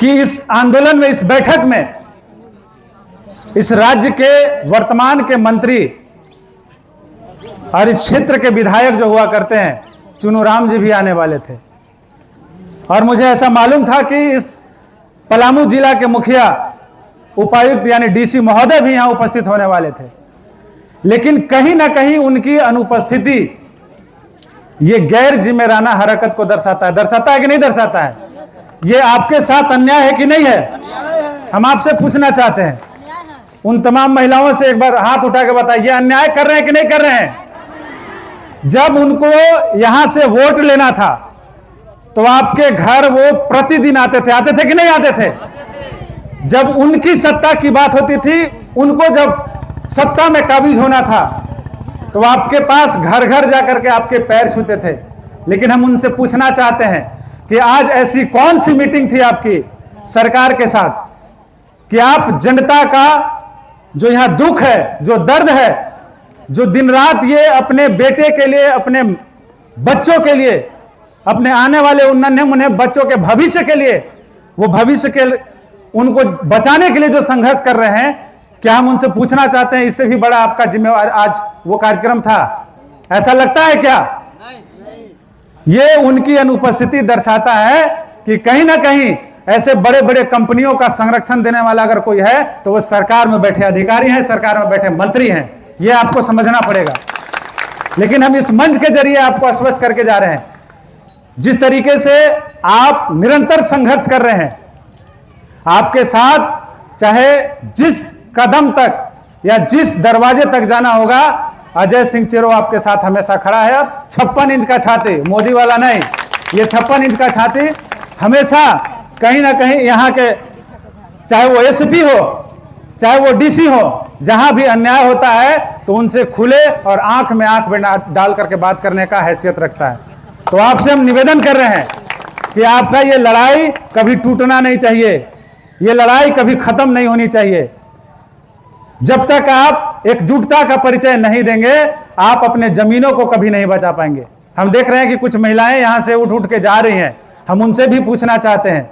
कि इस आंदोलन में, इस बैठक में इस राज्य के वर्तमान के मंत्री और इस क्षेत्र के विधायक जो हुआ करते हैं चुनूराम जी भी आने वाले थे। और मुझे ऐसा मालूम था कि इस पलामू जिला के मुखिया, उपायुक्त यानी डीसी महोदय भी यहां उपस्थित होने वाले थे, लेकिन कहीं ना कहीं उनकी अनुपस्थिति ये गैर जिम्मेदाराना हरकत को दर्शाता है कि नहीं दर्शाता है? ये आपके साथ अन्याय है कि नहीं है? हम आपसे पूछना चाहते हैं, उन तमाम महिलाओं से एक बार हाथ उठा के बताइए, अन्याय कर रहे हैं कि नहीं कर रहे हैं? जब उनको यहां से वोट लेना था तो आपके घर वो प्रतिदिन आते थे कि नहीं आते थे? जब उनकी सत्ता की बात होती थी, उनको जब सत्ता में काबिज होना था तो आपके पास घर घर जाकर के आपके पैर छूते थे। लेकिन हम उनसे पूछना चाहते हैं कि आज ऐसी कौन सी मीटिंग थी आपकी सरकार के साथ कि आप जनता का जो यहां दुख है, जो दर्द है, जो दिन रात ये अपने बेटे के लिए, अपने बच्चों के लिए, अपने आने वाले उन नन्हे मुन्ने बच्चों के भविष्य के लिए, वो भविष्य के उनको बचाने के लिए जो संघर्ष कर रहे हैं, क्या हम उनसे पूछना चाहते हैं इससे भी बड़ा आपका जिम्मेवार आज वो कार्यक्रम था? ऐसा लगता है क्या? ये उनकी अनुपस्थिति दर्शाता है कि कहीं ना कहीं ऐसे बड़े बड़े कंपनियों का संरक्षण देने वाला अगर कोई है तो वो सरकार में बैठे अधिकारी हैं, सरकार में बैठे मंत्री हैं। ये आपको समझना पड़ेगा। लेकिन हम इस मंच के जरिए आपको आश्वस्त करके जा रहे हैं, जिस तरीके से आप निरंतर संघर्ष कर रहे हैं, आपके साथ चाहे जिस कदम तक या जिस दरवाजे तक जाना होगा, अजय सिंह चेरो आपके साथ हमेशा खड़ा है। अब 56 इंच का छाती, मोदी वाला नहीं, ये 56 इंच का छाती हमेशा कहीं ना कहीं यहाँ के, चाहे वो एसपी हो, चाहे वो डीसी हो, जहां भी अन्याय होता है तो उनसे खुले और आंख में आंख डाल करके बात करने का हैसियत रखता है। तो आपसे हम निवेदन कर रहे हैं कि आपका ये लड़ाई कभी टूटना नहीं चाहिए, ये लड़ाई कभी खत्म नहीं होनी चाहिए। जब तक आप एकजुटता का परिचय नहीं देंगे, आप अपने जमीनों को कभी नहीं बचा पाएंगे। हम देख रहे हैं कि कुछ महिलाएं यहां से उठ उठ के जा रही हैं। हम उनसे भी पूछना चाहते हैं,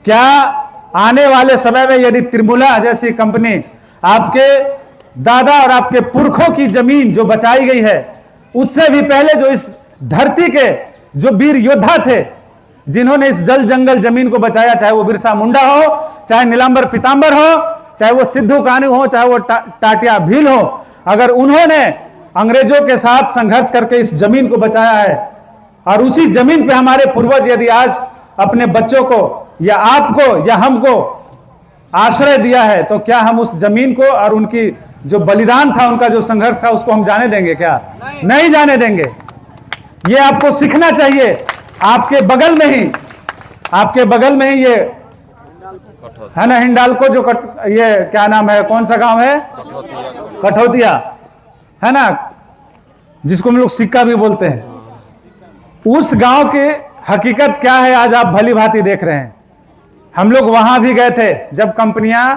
क्या आने वाले समय में यदि त्रिमुला जैसी कंपनी आपके दादा और आपके पुरखों की जमीन जो बचाई गई है, उससे भी पहले जो इस धरती के जो वीर योद्धा थे जिन्होंने इस जल जंगल जमीन को बचाया, चाहे वो बिरसा मुंडा हो, चाहे नीलांबर पीतांबर हो, चाहे वो सिद्धू कान्हू हो, चाहे वो टाटिया भील हो, अगर उन्होंने अंग्रेजों के साथ संघर्ष करके इस जमीन को बचाया है और उसी जमीन पे हमारे पूर्वज यदि आज अपने बच्चों को या आपको या हमको आश्रय दिया है, तो क्या हम उस जमीन को और उनकी जो बलिदान था, उनका जो संघर्ष था, उसको हम जाने देंगे क्या? नहीं जाने देंगे। ये आपको सीखना चाहिए। आपके बगल में ही ये है ना, हिंडाल्को जो ये क्या नाम है, कौन सा गांव है? कठौतिया है ना, जिसको हम लोग सिक्का भी बोलते हैं। उस गांव की हकीकत क्या है आज आप भली भांति देख रहे हैं। हम लोग वहां भी गए थे जब कंपनियां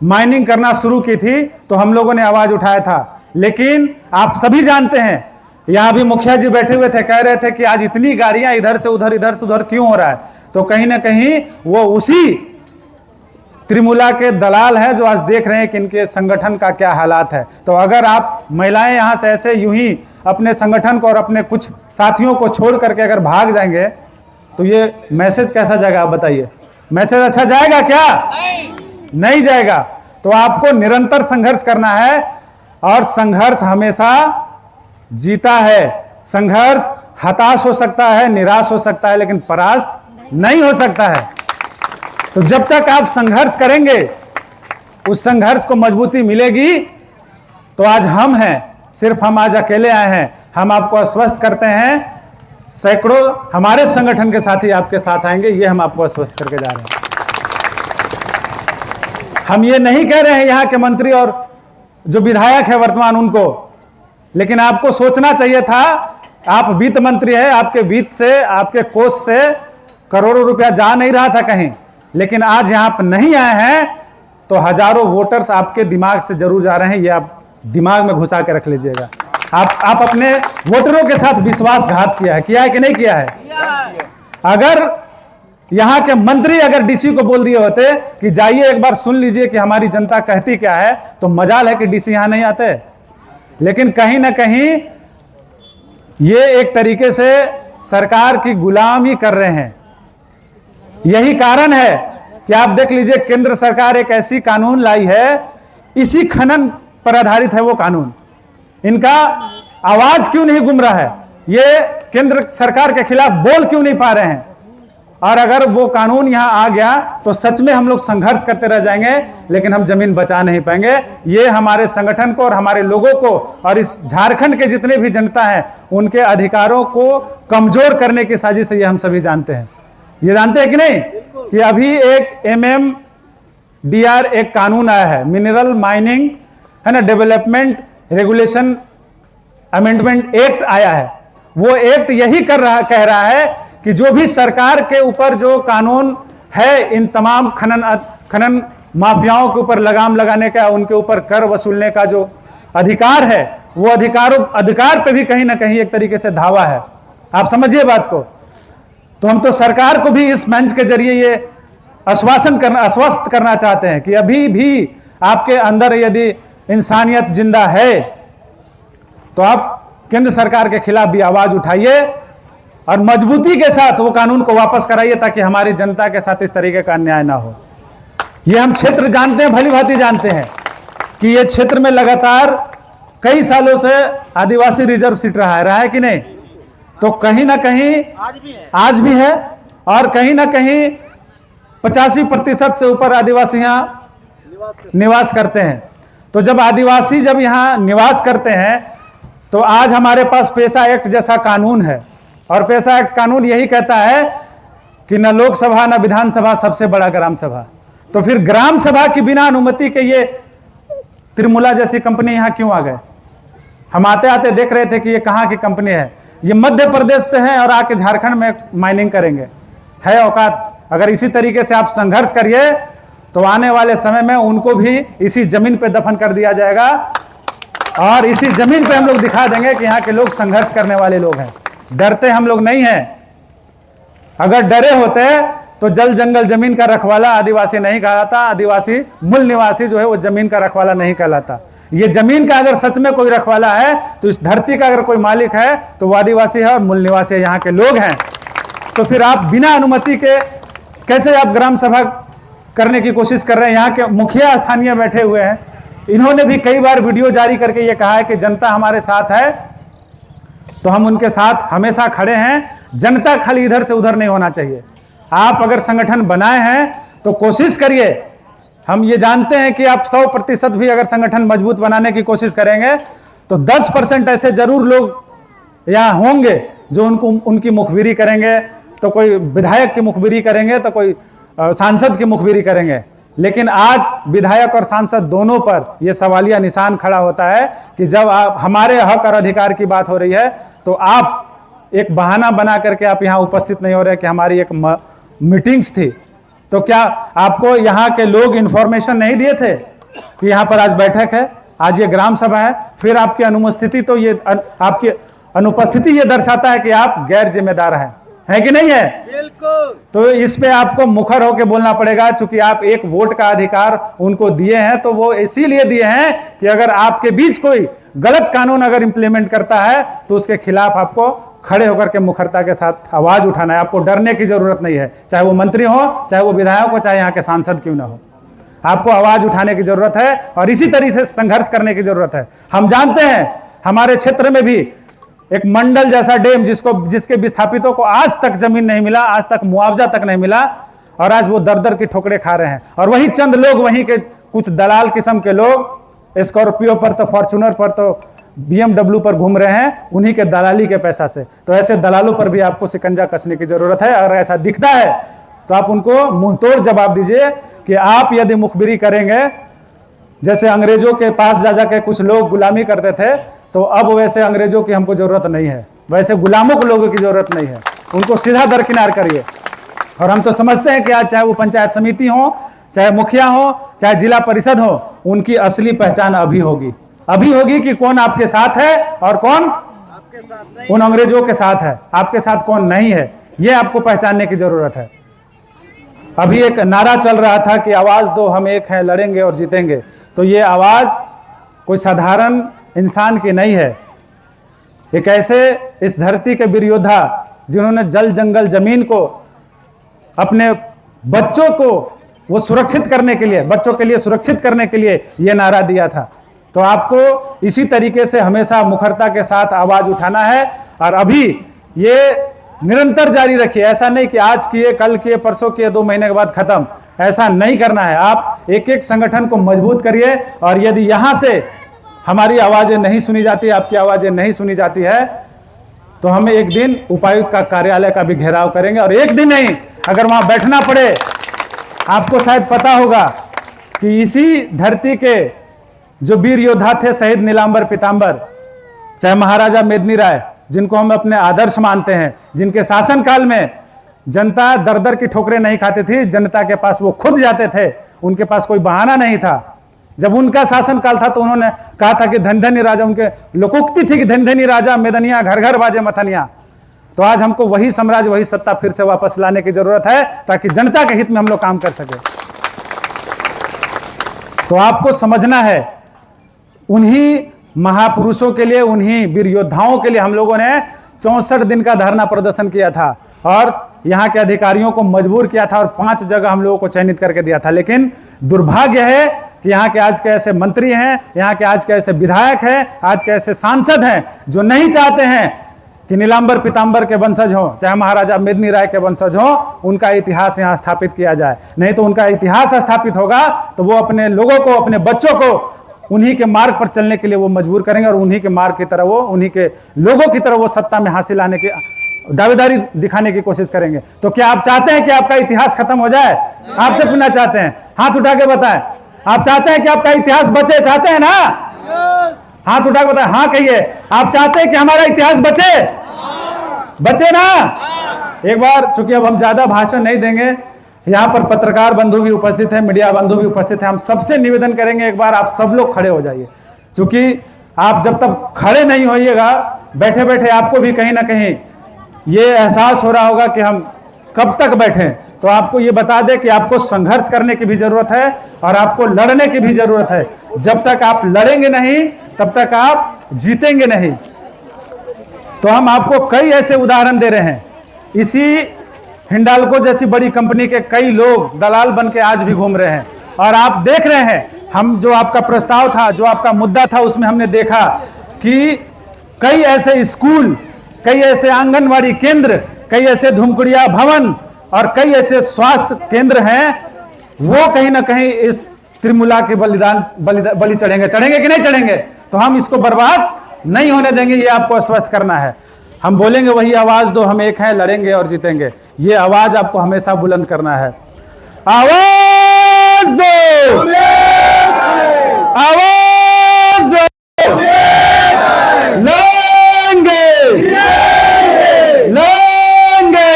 माइनिंग करना शुरू की थी, तो हम लोगों ने आवाज उठाया था। लेकिन आप सभी जानते हैं, यहां भी मुखिया जी बैठे हुए थे, कह रहे थे कि आज इतनी गाड़ियां इधर से उधर क्यों हो रहा है? तो कहीं ना कहीं वो उसी त्रिमुला के दलाल हैं जो आज देख रहे हैं कि इनके संगठन का क्या हालात है। तो अगर आप महिलाएं यहां से ऐसे यूं ही अपने संगठन को और अपने कुछ साथियों को छोड़ करके अगर भाग जाएंगे, तो ये मैसेज कैसा जाएगा? आप बताइए, मैसेज अच्छा जाएगा क्या? नहीं जाएगा। तो आपको निरंतर संघर्ष करना है और संघर्ष हमेशा जीता है। संघर्ष हताश हो सकता है, निराश हो सकता है, लेकिन परास्त नहीं हो सकता है। तो जब तक आप संघर्ष करेंगे, उस संघर्ष को मजबूती मिलेगी। तो आज हम हैं, सिर्फ हम आज अकेले आए हैं। हम आपको आश्वस्त करते हैं, सैकड़ों हमारे संगठन के साथी आपके साथ आएंगे, ये हम आपको आश्वस्त करके जा रहे हैं। हम ये नहीं कह रहे हैं यहाँ के मंत्री और जो विधायक है वर्तमान उनको, लेकिन आपको सोचना चाहिए था। आप वित्त मंत्री है, आपके वित्त से, आपके कोष से करोड़ों रुपया जा नहीं रहा था कहीं, लेकिन आज यहाँ पर नहीं आए हैं तो हजारों वोटर्स आपके दिमाग से जरूर जा रहे हैं। ये आप दिमाग में घुसा के रख लीजिएगा। आप अपने वोटरों के साथ विश्वासघात किया है कि नहीं किया है? अगर यहाँ के मंत्री अगर डीसी को बोल दिए होते कि जाइए एक बार सुन लीजिए कि हमारी जनता कहती क्या है, तो मजाल है कि डीसी यहाँ नहीं आते। लेकिन कहीं ना कहीं ये एक तरीके से सरकार की गुलामी कर रहे हैं। यही कारण है कि आप देख लीजिए, केंद्र सरकार एक ऐसी कानून लाई है, इसी खनन पर आधारित है वो कानून। इनका आवाज क्यों नहीं गुम रहा है? ये केंद्र सरकार के खिलाफ बोल क्यों नहीं पा रहे हैं? और अगर वो कानून यहाँ आ गया तो सच में हम लोग संघर्ष करते रह जाएंगे, लेकिन हम जमीन बचा नहीं पाएंगे। ये हमारे संगठन को और हमारे लोगों को और इस झारखंड के जितने भी जनता है उनके अधिकारों को कमजोर करने की साजिश है, ये हम सभी जानते हैं। ये जानते हैं कि नहीं कि अभी एक MMDR एक कानून आया है, मिनरल माइनिंग है ना, डेवलपमेंट रेगुलेशन अमेंडमेंट एक्ट आया है। वो एक्ट यही कह रहा है कि जो भी सरकार के ऊपर जो कानून है, इन तमाम खनन माफियाओं के ऊपर लगाम लगाने का, उनके ऊपर कर वसूलने का जो अधिकार है, वो अधिकार पे भी कहीं ना कहीं एक तरीके से धावा है। आप समझिए बात को। तो हम तो सरकार को भी इस मंच के जरिए ये आश्वस्त करना चाहते हैं कि अभी भी आपके अंदर यदि इंसानियत जिंदा है तो आप केंद्र सरकार के खिलाफ भी आवाज उठाइए और मजबूती के साथ वो कानून को वापस कराइए, ताकि हमारी जनता के साथ इस तरीके का अन्याय ना हो। ये हम क्षेत्र जानते हैं, भली भांति जानते हैं कि ये क्षेत्र में लगातार कई सालों से आदिवासी रिजर्व सीट रहा है कि नहीं? तो कहीं ना कहीं आज भी है और कहीं ना कहीं 85% से ऊपर आदिवासी यहाँ निवास करते हैं। तो जब आदिवासी जब यहाँ निवास करते हैं तो आज हमारे पास पेशा एक्ट जैसा कानून है, और पेशा एक्ट कानून यही कहता है कि न लोकसभा न विधानसभा, सबसे बड़ा ग्राम सभा। तो फिर ग्राम सभा की बिना अनुमति के ये त्रिमुला जैसी कंपनी यहाँ क्यों आ गए? हम आते आते देख रहे थे कि ये कहाँ की कंपनी है। ये मध्य प्रदेश से है और आके झारखंड में माइनिंग करेंगे। है औकात? अगर इसी तरीके से आप संघर्ष करिए तो आने वाले समय में उनको भी इसी जमीन पे दफन कर दिया जाएगा, और इसी जमीन पे हम लोग दिखा देंगे कि यहाँ के लोग संघर्ष करने वाले लोग हैं। डरते हम लोग नहीं हैं। अगर डरे होते तो जल जंगल जमीन का रखवाला आदिवासी नहीं कहलाता, आदिवासी मूल निवासी जो है वो जमीन का रखवाला नहीं कहलाता। ये जमीन का अगर सच में कोई रखवाला है तो इस धरती का अगर कोई मालिक है तो वो आदिवासी है और मूल निवासी यहाँ के लोग हैं। तो फिर आप बिना अनुमति के कैसे आप ग्राम सभा करने की कोशिश कर रहे हैं? यहाँ के मुखिया स्थानीय बैठे हुए हैं, इन्होंने भी कई बार वीडियो जारी करके ये कहा है कि जनता हमारे साथ है, तो हम उनके साथ हमेशा खड़े हैं। जनता खाली इधर से उधर नहीं होना चाहिए। आप अगर संगठन बनाए हैं तो कोशिश करिए। हम ये जानते हैं कि आप 100% भी अगर संगठन मजबूत बनाने की कोशिश करेंगे तो 10% ऐसे जरूर लोग यहाँ होंगे जो उनकी मुखबिरी करेंगे, तो कोई विधायक की मुखबिरी करेंगे, तो कोई सांसद की मुखबिरी करेंगे। लेकिन आज विधायक और सांसद दोनों पर यह सवालिया निशान खड़ा होता है कि जब आप हमारे हक और अधिकार की बात हो रही है तो आप एक बहाना बना करके आप यहाँ उपस्थित नहीं हो रहे कि हमारी एक मीटिंग्स थी। तो क्या आपको यहाँ के लोग इन्फॉर्मेशन नहीं दिए थे कि यहाँ पर आज बैठक है, आज ये ग्राम सभा है? फिर आपकी अनुपस्थिति तो ये आपकी अनुपस्थिति ये दर्शाता है कि आप गैर जिम्मेदार हैं, है कि नहीं है? बिल्कुल। तो इस पे आपको मुखर होकर बोलना पड़ेगा, क्योंकि आप एक वोट का अधिकार उनको दिए हैं। तो वो इसीलिए दिए हैं कि अगर आपके बीच कोई गलत कानून अगर इंप्लीमेंट करता है तो उसके खिलाफ आपको खड़े होकर के मुखरता के साथ आवाज उठाना है। आपको डरने की जरूरत नहीं है, चाहे वो मंत्री हो, चाहे वो विधायक हो, चाहे यहाँ के सांसद क्यों ना हो। आपको आवाज उठाने की जरूरत है और इसी तरीके से संघर्ष करने की जरूरत है। हम जानते हैं हमारे क्षेत्र में भी एक मंडल जैसा डैम जिसके विस्थापितों को आज तक जमीन नहीं मिला, आज तक मुआवजा तक नहीं मिला, और आज वो दर दर की ठोकरें खा रहे हैं। और वही चंद लोग, वहीं के कुछ दलाल किस्म के लोग स्कॉर्पियो पर तो फॉर्चूनर पर तो BMW पर घूम रहे हैं, उन्हीं के दलाली के पैसा से। तो ऐसे दलालों पर भी आपको शिकंजा कसने की जरूरत है। अगर ऐसा दिखता है तो आप उनको मुंहतोड़ जवाब दीजिए कि आप यदि मुखबिरी करेंगे, जैसे अंग्रेजों के पास जा जाके कुछ लोग गुलामी करते थे, तो अब वैसे अंग्रेजों की हमको जरूरत नहीं है, वैसे गुलामों को लोगों की जरूरत नहीं है। उनको सीधा दरकिनार करिए। और हम तो समझते हैं कि आज चाहे वो पंचायत समिति हो, चाहे मुखिया हो, चाहे जिला परिषद हो, उनकी असली पहचान अभी होगी कि कौन आपके साथ है और कौन आपके साथ नहीं, उन अंग्रेजों के साथ है, आपके साथ कौन नहीं है, ये आपको पहचानने की जरूरत है। अभी एक नारा चल रहा था कि आवाज़ दो हम एक हैं, लड़ेंगे और जीतेंगे। तो ये आवाज़ कोई साधारण इंसान की नहीं है। एक ऐसे इस धरती के वीर योद्धा जिन्होंने जल जंगल जमीन को अपने बच्चों को वो सुरक्षित करने के लिए, बच्चों के लिए सुरक्षित करने के लिए ये नारा दिया था। तो आपको इसी तरीके से हमेशा मुखरता के साथ आवाज़ उठाना है और अभी ये निरंतर जारी रखिए। ऐसा नहीं कि आज किए, कल किए, परसों किए, 2 महीने के बाद खत्म, ऐसा नहीं करना है। आप एक एक संगठन को मजबूत करिए और यदि यहाँ से हमारी आवाज़ें नहीं सुनी जाती, आपकी आवाज़ें नहीं सुनी जाती है, तो हम एक दिन उपायुक्त का कार्यालय का भी घेराव करेंगे। और एक दिन नहीं, अगर वहाँ बैठना पड़े, आपको शायद पता होगा कि इसी धरती के जो वीर योद्धा थे, शहीद नीलांबर पीतांबर, चाहे महाराजा मेदिनी राय, जिनको हम अपने आदर्श मानते हैं, जिनके शासनकाल में जनता दर दर की ठोकरें नहीं खाती थी, जनता के पास वो खुद जाते थे, उनके पास कोई बहाना नहीं था। जब उनका शासनकाल था तो उन्होंने कहा था कि धन धनी राजा, उनके लोकोक्ति थी कि धन धनी राजा मेदनिया, घर घर बाजे मथनिया। तो आज हमको वही साम्राज्य, वही सत्ता फिर से वापस लाने की जरूरत है ताकि जनता के हित में हम लोग काम कर सके। तो आपको समझना है, उन्हीं महापुरुषों के लिए, उन्हीं वीर योद्धाओं के लिए हम लोगों ने 64 दिन का धरना प्रदर्शन किया था और यहाँ के अधिकारियों को मजबूर किया था और 5 जगह हम लोगों को चयनित करके दिया था। लेकिन दुर्भाग्य है कि यहाँ के आज के ऐसे मंत्री हैं, यहाँ के आज के ऐसे विधायक हैं, आज के ऐसे सांसद हैं जो नहीं चाहते हैं कि नीलांबर पीतांबर के वंशज हों, चाहे महाराजा मेदिनी राय के वंशज हों, उनका इतिहास यहाँ स्थापित किया जाए। नहीं तो उनका इतिहास स्थापित होगा तो वो अपने लोगों को, अपने बच्चों को उन्हीं के मार्ग पर चलने के लिए वो मजबूर करेंगे और उन्हीं के मार्ग की तरह वो, उन्हीं के लोगों की तरह वो सत्ता में हासिल आने की दावेदारी दिखाने की कोशिश करेंगे। तो क्या आप चाहते हैं कि आपका इतिहास खत्म हो जाए? आपसे पूछना चाहते हैं, हाथ उठा के बताएं। आप चाहते हैं कि आपका इतिहास बचे? चाहते हैं ना? हाथ उठा के बताएं, हाँ कहिए। आप चाहते हैं कि हमारा इतिहास बचे? बचे ना? एक बार, चूंकि अब हम ज्यादा भाषण नहीं देंगे, यहाँ पर पत्रकार बंधु भी उपस्थित है, मीडिया बंधु भी उपस्थित है, हम सबसे निवेदन करेंगे एक बार आप सब लोग खड़े हो जाइए। क्योंकि आप जब तक खड़े नहीं होइएगा, बैठे बैठे आपको भी कहीं ना कहीं ये एहसास हो रहा होगा कि हम कब तक बैठें। तो आपको ये बता दें कि आपको संघर्ष करने की भी जरूरत है और आपको लड़ने की भी जरूरत है। जब तक आप लड़ेंगे नहीं तब तक आप जीतेंगे नहीं। तो हम आपको कई ऐसे उदाहरण दे रहे हैं। इसी हिंडाल्को जैसी बड़ी कंपनी के कई लोग दलाल बन के आज भी घूम रहे हैं और आप देख रहे हैं, हम जो आपका प्रस्ताव था, जो आपका मुद्दा था, उसमें हमने देखा कि कई ऐसे स्कूल, कई ऐसे आंगनवाड़ी केंद्र, कई ऐसे धुमकुड़िया भवन और कई ऐसे स्वास्थ्य केंद्र हैं, वो कहीं ना कहीं इस त्रिमुला के बलि चढ़ेंगे कि नहीं चढ़ेंगे? तो हम इसको बर्बाद नहीं होने देंगे, ये आपको आश्वस्त करना है। हम बोलेंगे वही आवाज दो हम एक हैं, लड़ेंगे और जीतेंगे। ये आवाज आपको हमेशा बुलंद करना है। आवाज दो, आवाज दो, लड़ेंगे, लड़ेंगे।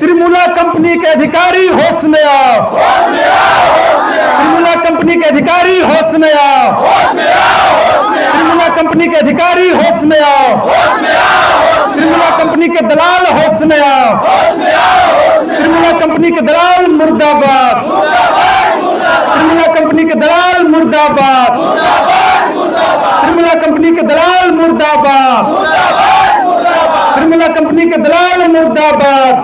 त्रिमुला कंपनी के अधिकारी होश में आओ, त्रिमुला कंपनी के अधिकारी होश में आओ, त्रिमुला कंपनी के अधिकारी होश में आओ, त्रिमुला कंपनी के दलाल होश में आओ, त्रिमुला कंपनी के दलाल मुर्दाबाद, त्रिमुला कंपनी के दलाल मुर्दाबाद, त्रिमुला कंपनी के दलाल मुर्दाबाद, त्रिमुला कंपनी के दलाल मुर्दाबाद,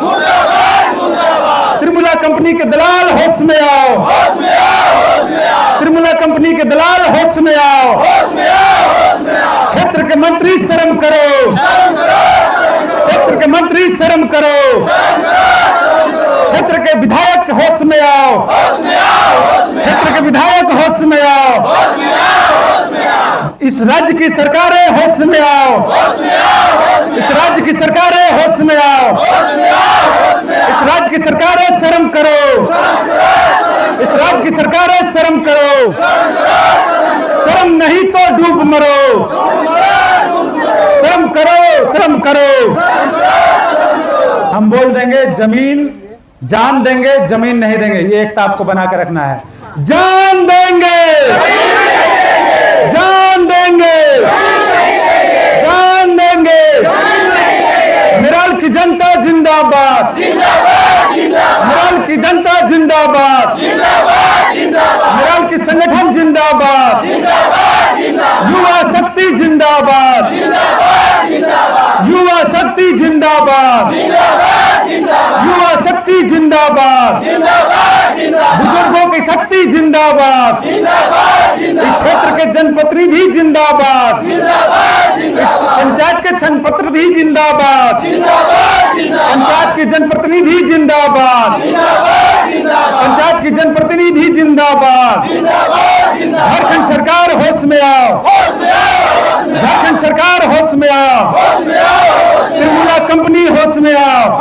त्रिमुला कंपनी के दलाल होश में आओ, त्रिमुला कंपनी के दलाल होश में आओ। क्षेत्र के मंत्री शर्म करो, क्षेत्र के मंत्री शर्म करो, क्षेत्र के विधायक होश में आओ, क्षेत्र के विधायक होश में आओ, इस राज्य की सरकारें होश में आओ, इस राज्य की सरकारें होश में आओ, इस राज्य की सरकारें शर्म करो, इस राज्य की सरकारें शर्म करो, शर्म नहीं तो डूब मरो, शर्म करो, शर्म करो। हम बोल देंगे जमीन जान देंगे, जमीन नहीं देंगे, ये एकता आपको बना के रखना है। जान देंगे, जान देंगे, जान देंगे, मिराल की जनता जिंदाबाद, मिराल की जनता जिंदाबाद, मिराल की संगठन जिंदाबाद, युवा शक्ति जिंदाबाद, युवा शक्ति जिंदाबाद, युवा शक्ति जिंदाबाद, बुजुर्गों की शक्ति जिंदाबाद, इस क्षेत्र के जनप्रतिनिधि जिंदाबाद, पंचायत के जनप्रतिनिधि जिंदाबाद, पंचायत के जनप्रतिनिधि जिंदाबाद, पंचायत की जनप्रतिनिधि जिंदाबाद। झारखंड सरकार होश में आओ, झारखंड सरकार होश में आओ, त्रिमुला कंपनी होश में आओ,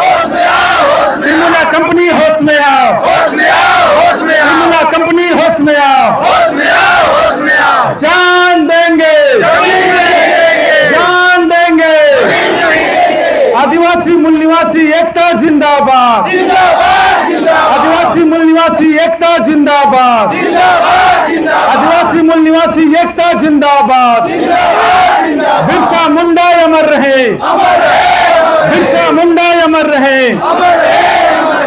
त्रिमुला कंपनी होश में आओ, त्रिमुला कंपनी होश में आओ, जान देंगे, जान देंगे। आदिवासी मूल निवासी एकता जिंदाबाद, आदिवासी मूल निवासी एकता जिंदाबाद, आदिवासी मूल निवासी एकता जिंदाबाद। बिरसा मुंडा अमर रहे, बिरसा मुंडा अमर रहे,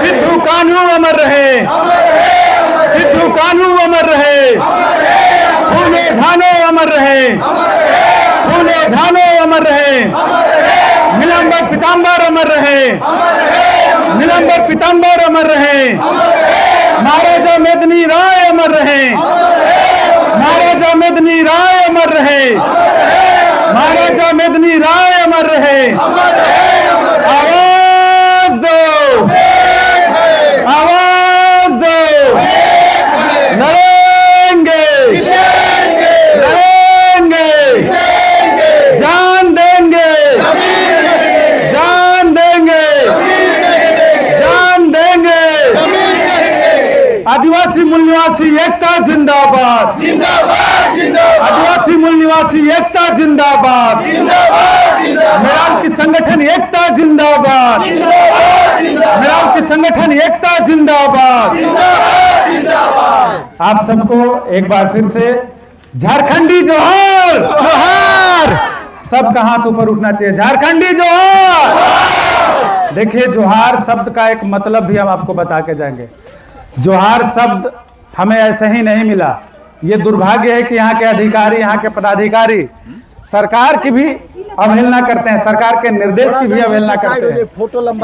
सिद्धू कान्हू अमर रहे, सिद्धू कान्हू अमर रहे, फूले झानो अमर रहे, फूले झानो अमर रहे, नीलांबर पीतांबर अमर रहे, नीलांबर पीतांबर अमर रहे, महाराजा मेदिनी राय अमर रहे, महाराजा मेदिनी राय अमर रहे, महाराजा मेदिनी राय अमर रहे। आवाज दो, आवाज दो, लड़ेंगे, लड़ेंगे, जान देंगे, जान देंगे, जान देंगे। आदिवासी मूल निवासी एकता जिंदाबाद, आदिवासी मूल निवासी एकता जिंदाबाद, मिराल की संगठन एकता जिंदाबाद, मिराल की संगठन एकता जिंदाबाद। आप सबको एक बार फिर से झारखंडी जोहार, जोहार। सबका हाथ ऊपर उठना चाहिए, झारखंडी जोहार। देखिए, जोहार शब्द का एक मतलब भी हम आपको बता के जाएंगे। जोहार शब्द हमें ऐसे ही नहीं मिला। ये दुर्भाग्य है कि यहाँ के अधिकारी, यहाँ के पदाधिकारी सरकार की भी अवहेलना करते हैं, सरकार के निर्देश की भी अवहेलना करते हैं।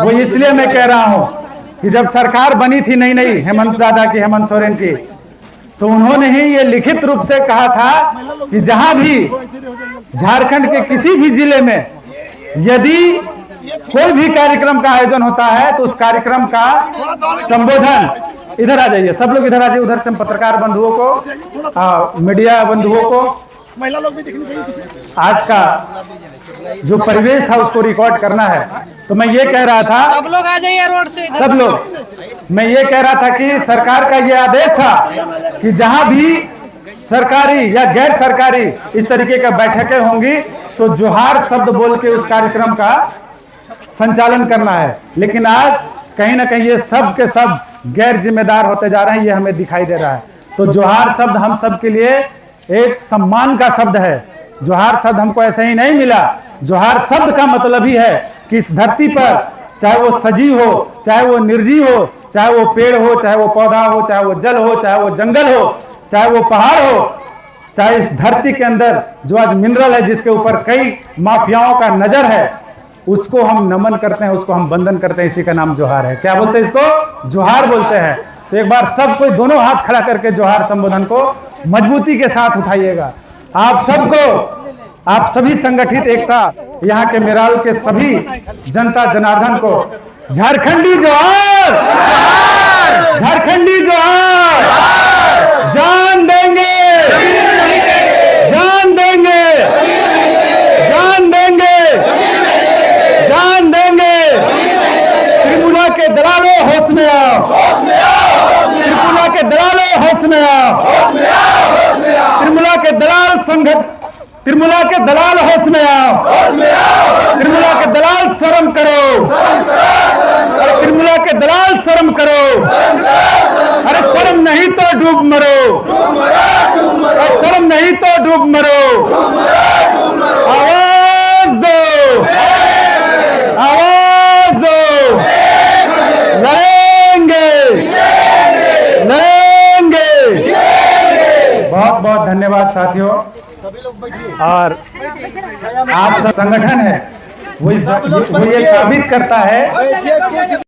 वो इसलिए मैं कह रहा हूँ कि जब सरकार बनी थी नई नई हेमंत दादा की, हेमंत सोरेन की, तो उन्होंने ही ये लिखित रूप से कहा था कि जहां भी झारखंड के किसी भी जिले में यदि कोई भी कार्यक्रम का आयोजन होता है तो उस कार्यक्रम का संबोधन, इधर आ जाइए सब लोग, इधर आ जाइए, उधर से पत्रकार बंधुओं को, मीडिया बंधुओं को, महिला लोग भी दिखनी चाहिए। आज का जो परिवेश था उसको रिकॉर्ड करना है। तो मैं ये कह रहा था, सब लोग आ जाइए रोड से, सब लोग। मैं ये कह रहा था कि सरकार का ये आदेश था कि जहां भी सरकारी या गैर सरकारी इस तरीके का बैठकें होंगी तो जोहार शब्द बोल के उस कार्यक्रम का संचालन करना है। लेकिन आज कहीं ना कहीं ये सब के सब गैर जिम्मेदार होते जा रहे हैं, ये हमें दिखाई दे रहा है। तो जोहार शब्द हम सब के लिए एक सम्मान का शब्द है। जोहार शब्द हमको ऐसे ही नहीं मिला। जोहार शब्द का मतलब ही है कि इस धरती पर चाहे वो सजीव हो, चाहे वो निर्जीव हो, चाहे वो पेड़ हो, चाहे वो पौधा हो, चाहे वो जल हो, चाहे वो जंगल हो, चाहे वो पहाड़ हो, चाहे इस धरती के अंदर जो आज मिनरल है जिसके ऊपर कई माफियाओं का नजर है, उसको हम नमन करते हैं, उसको हम वंदन करते हैं। इसी का नाम जोहार है। क्या बोलते हैं इसको? जोहार बोलते हैं। तो एक बार सब कोई दोनों हाथ खड़ा करके जोहार संबोधन को मजबूती के साथ उठाइएगा। आप सबको, आप सभी संगठित एकता, यहाँ के मेराल के सभी जनता जनार्दन को झारखंडी जोहार, झारखंडी जोहार। जान देंगे, जान देंगे, जान देंगे, जान देंगे। त्रिपुरा के दलालों होश में आओ, त्रिपुरा के दलालों होश में आओ, त्रिपुरा के दलाल संगठन, त्रिमुला के दलाल होश में आओ, त्रिमुला के दलाल शर्म करो, त्रिमुला के दलाल शर्म करो। अरे शर्म नहीं तो डूब मरो, अरे शर्म नहीं तो डूब मरो। आवाज दो, आवाज बहुत बहुत धन्यवाद साथियों। और आप सब संगठन है वो ये साबित करता है